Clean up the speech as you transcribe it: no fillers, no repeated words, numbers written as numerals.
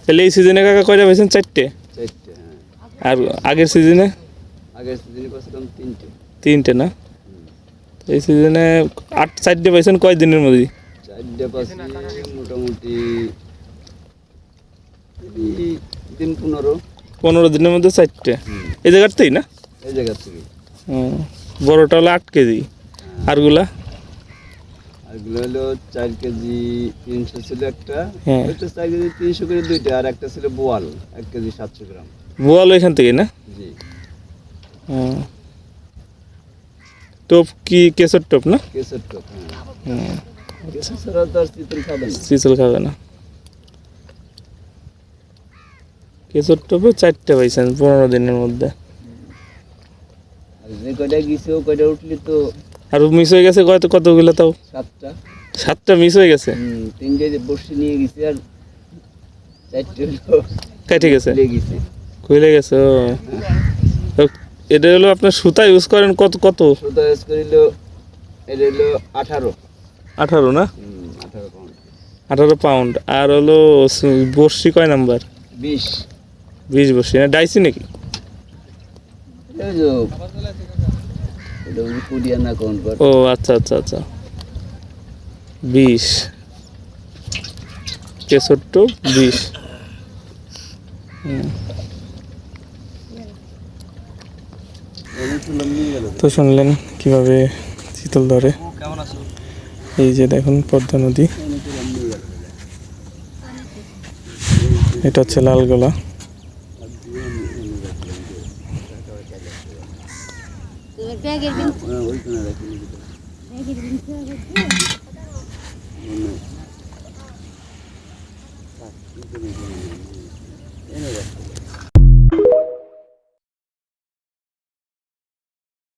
তাহলে এই সিজনে কাকা কয়টা পাইছেন? 4টে। 4টে, হ্যাঁ। আর আগের সিজনে? আগের সিজনে পাইছিলাম 3টে। 3টে না? এই সিজনে 4টে পাইছেন কয় দিনের মধ্যে? 4টে পাইছি মোটামুটি দিন 15 দিনের মধ্যে 4টে। এই জায়গাতেই না? এই জায়গা থেকে। বড়টা হলো 8 কেজি, আরগুলা? আরগুলো হলো 4 কেজি 300 ছিল একটা, হ্যাঁ। ওইটা 4 কেজি 300 করে দুইটা, আর একটা ছিল বোয়াল 1 কেজি 700 গ্রাম। বোয়াল এখান থেকে না? জি। টোপ কি কেশর টোপ না? কেশর টোপ, হ্যাঁ। কেশর ছাড়া তো আর চিতল খাবে না। চিতল খাবে না। কেশর টোপে 4টে পাইছেন 15 দিনের মধ্যে। আর যে কয়টা গেছে ও কয়টা উঠলি তো। আর মিস হয়ে গেছে কতগুলো তাও? 7টা। 7টা মিস হয়ে গেছে। 3টে যে বসি নিয়ে গেছে, আর 4টে কেটে গেছে, গেছে। খুলে গেছে। তো এটা হলো আপনার সুতা ইউজ করেন কত সুতা ইউজ করিল, এটা হলো 18 না? 18 পাউন্ড। 18 পাউন্ড। আর হলো বর্ষি কয় নাম্বার? 20 বর্ষি না? ডাইসি নাকি? ও আচ্ছা আচ্ছা আচ্ছা, 20 কেশর টোপ 20। তো শুনলেন কিভাবে চিতল ধরে। এই যে দেখুন পদ্মা নদী, এটা হচ্ছে লালগোলা।